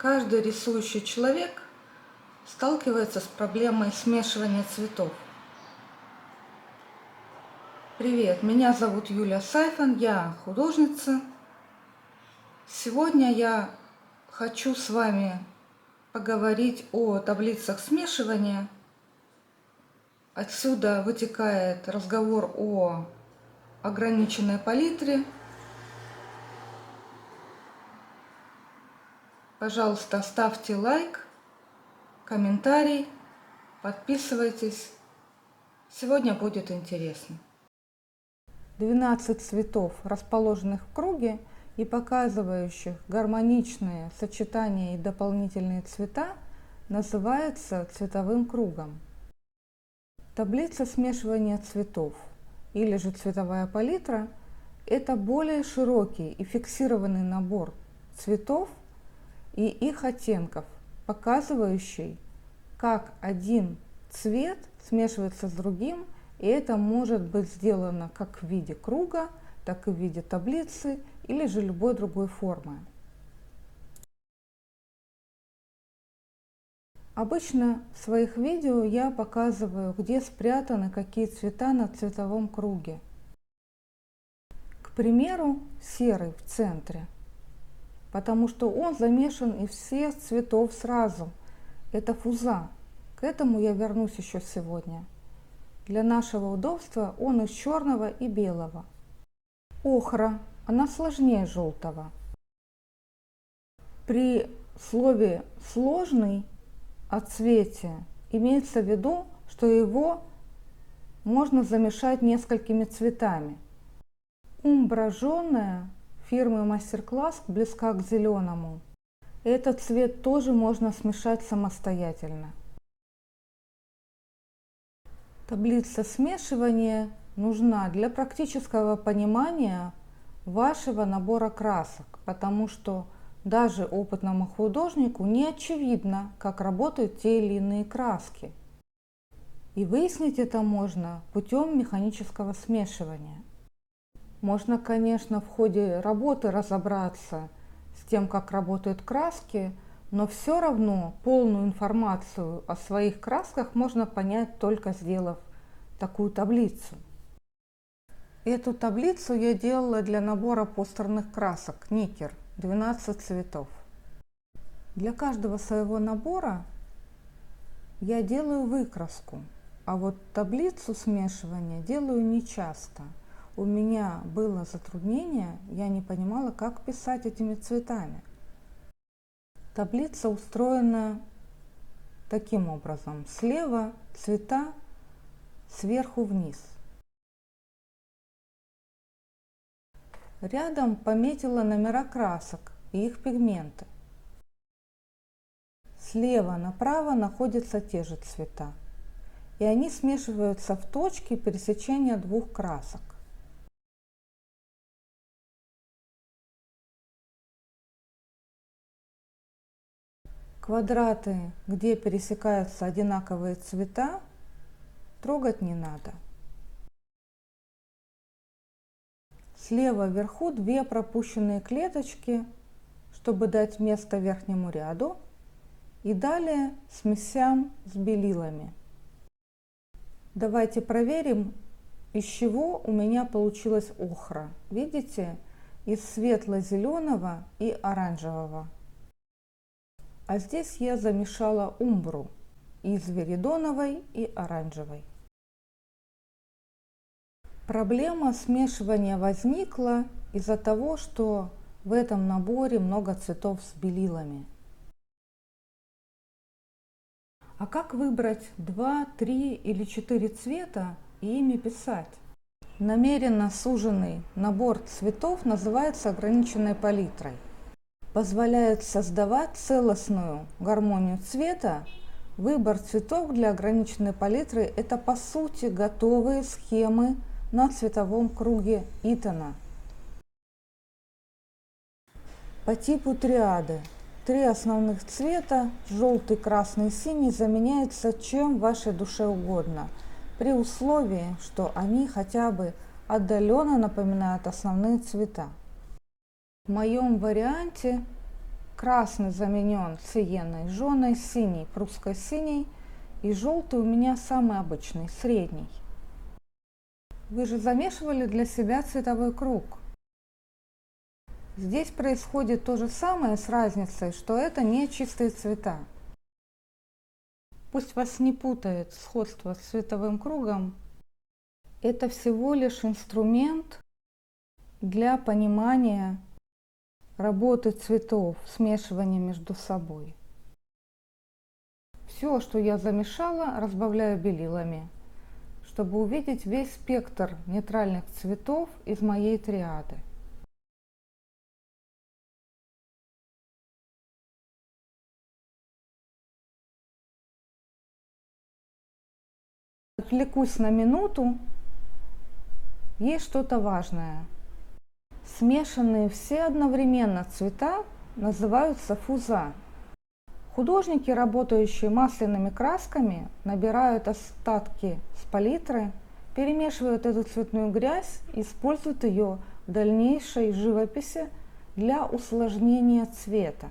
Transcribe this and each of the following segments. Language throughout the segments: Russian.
Каждый рисующий человек сталкивается с проблемой смешивания цветов. Привет, меня зовут Юлия Сайфан, я художница. Сегодня я хочу с вами поговорить о таблицах смешивания. Отсюда вытекает разговор о ограниченной палитре. Пожалуйста, ставьте лайк, комментарий, подписывайтесь. Сегодня будет интересно. 12 цветов, расположенных в круге и показывающих гармоничные сочетания и дополнительные цвета, называется цветовым кругом. Таблица смешивания цветов или же цветовая палитра – это более широкий и фиксированный набор цветов и их оттенков, показывающий, как один цвет смешивается с другим, и это может быть сделано как в виде круга, так и в виде таблицы или же любой другой формы. Обычно в своих видео я показываю, где спрятаны какие цвета на цветовом круге. К примеру, серый в центре, потому что он замешан из всех цветов сразу. Это фуза. К этому я вернусь еще сегодня. Для нашего удобства он из черного и белого. Охра, она сложнее желтого. При слове «сложный» о цвете имеется в виду, что его можно замешать несколькими цветами. Умбра жженая фирмы Мастер-класс близка к зеленому. Этот цвет тоже можно смешать самостоятельно. Таблица смешивания нужна для практического понимания вашего набора красок, потому что даже опытному художнику не очевидно, как работают те или иные краски. И выяснить это можно путем механического смешивания. Можно, конечно, в ходе работы разобраться с тем, как работают краски, но все равно полную информацию о своих красках можно понять, только сделав такую таблицу. Эту таблицу я делала для набора постерных красок Никер, 12 цветов. Для каждого своего набора я делаю выкраску, а вот таблицу смешивания делаю нечасто. У меня было затруднение, я не понимала, как писать этими цветами. Таблица устроена таким образом. Слева цвета, сверху вниз. Рядом пометила номера красок и их пигменты. Слева направо находятся те же цвета, и они смешиваются в точке пересечения двух красок. Квадраты, где пересекаются одинаковые цвета, трогать не надо. Слева вверху две пропущенные клеточки, чтобы дать место верхнему ряду, и далее смесям с белилами. Давайте проверим, из чего у меня получилась охра. Видите, из светло-зеленого и оранжевого. А здесь я замешала умбру из веридоновой и оранжевой. Проблема смешивания возникла из-за того, что в этом наборе много цветов с белилами. А как выбрать 2, 3 или 4 цвета и ими писать? Намеренно суженный набор цветов называется ограниченной палитрой. Позволяет создавать целостную гармонию цвета. Выбор цветов для ограниченной палитры – это по сути готовые схемы на цветовом круге Итона. По типу триады. 3 основных цвета – желтый, красный, синий – заменяются чем вашей душе угодно, при условии, что они хотя бы отдаленно напоминают основные цвета. В моем варианте Красный заменен циенной жженой, синий прусской синей и желтый у меня самый обычный, средний. Вы же замешивали для себя цветовой круг. Здесь происходит то же самое с разницей, что это не чистые цвета. Пусть вас не путает сходство с цветовым кругом. Это всего лишь инструмент для понимания работы цветов, смешивания между собой. Все, что я замешала, разбавляю белилами, чтобы увидеть весь спектр нейтральных цветов из моей триады. Отвлекусь на минуту. Есть что-то важное. Смешанные все одновременно цвета называются фуза. Художники, работающие масляными красками, набирают остатки с палитры, перемешивают эту цветную грязь и используют ее в дальнейшей живописи для усложнения цвета.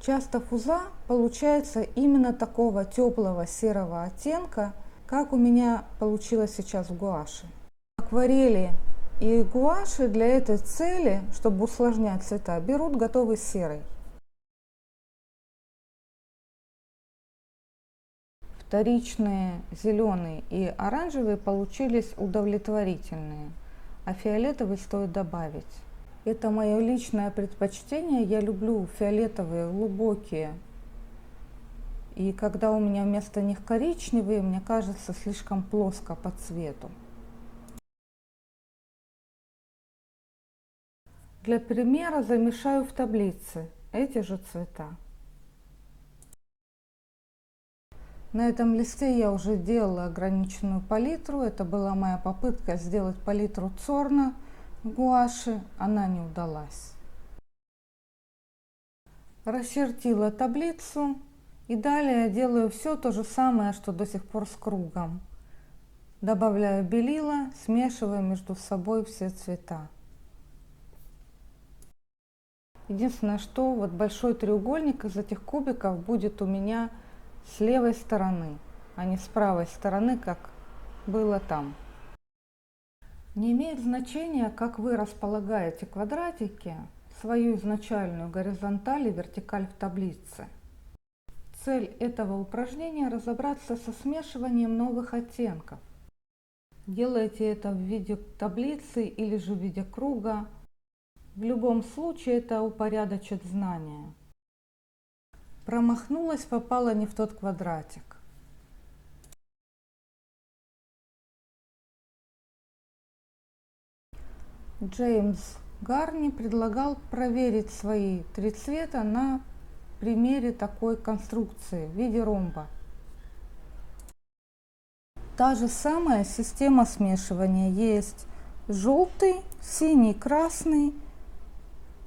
Часто фуза получается именно такого теплого серого оттенка, как у меня получилось сейчас в гуаши. Акварели и гуаши для этой цели, чтобы усложнять цвета, берут готовый серый. Вторичные зеленый и оранжевый получились удовлетворительные, а фиолетовый стоит добавить. Это мое личное предпочтение, я люблю фиолетовые глубокие. И когда у меня вместо них коричневые, мне кажется слишком плоско по цвету. Для примера замешаю в таблице эти же цвета. На этом листе я уже делала ограниченную палитру. Это была моя попытка сделать палитру Цорна в гуаши. Она не удалась. Расчертила таблицу. И далее делаю все то же самое, что до сих пор с кругом. Добавляю белила, смешиваю между собой все цвета. Единственное, что вот большой треугольник из этих кубиков будет у меня с левой стороны, а не с правой стороны, как было там. Не имеет значения, как вы располагаете квадратики, свою изначальную горизонталь и вертикаль в таблице. Цель этого упражнения – разобраться со смешиванием новых оттенков. Делайте это в виде таблицы или же в виде круга. В любом случае это упорядочит знания. Промахнулась, попала не в тот квадратик. Джеймс Гарни предлагал проверить свои три цвета на примере такой конструкции в виде ромба. Та же самая система смешивания есть. Желтый, синий, красный.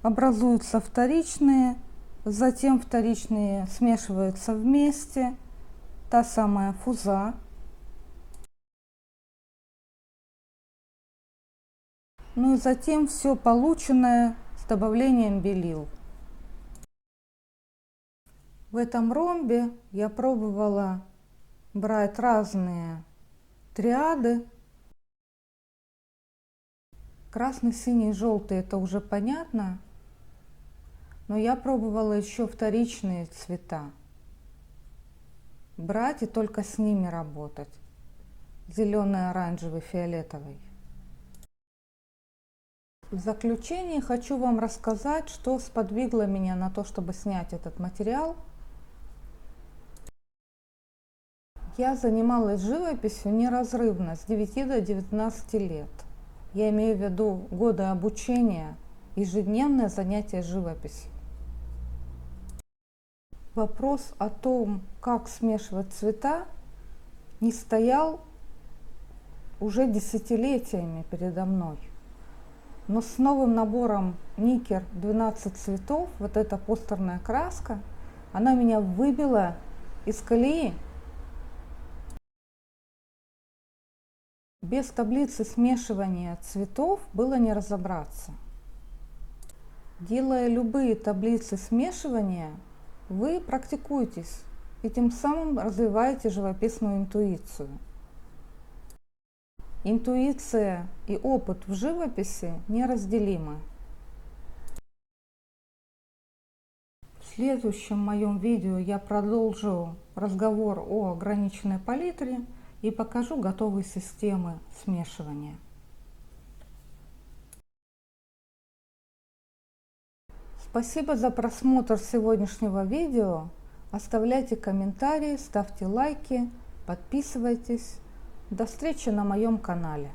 Образуются вторичные, затем вторичные смешиваются вместе. Та самая фуза. Ну и затем все полученное с добавлением белил. В этом ромбе я пробовала брать разные триады. Красный, синий, желтый — это уже понятно. Но я пробовала еще вторичные цвета брать и только с ними работать. Зеленый, оранжевый, фиолетовый. В заключение хочу вам рассказать, что сподвигло меня на то, чтобы снять этот материал. Я занималась живописью неразрывно с 9 до 19 лет. Я имею в виду годы обучения, ежедневное занятие живописью. Вопрос о том, как смешивать цвета, не стоял уже десятилетиями передо мной. Но с новым набором Никер 12 цветов, вот эта постерная краска, она меня выбила из колеи. Без таблицы смешивания цветов было не разобраться. Делая любые таблицы смешивания, вы практикуетесь и тем самым развиваете живописную интуицию. Интуиция и опыт в живописи неразделимы. В следующем моем видео я продолжу разговор о ограниченной палитре и покажу готовые системы смешивания. Спасибо за просмотр сегодняшнего видео. Оставляйте комментарии, ставьте лайки, подписывайтесь. До встречи на моем канале.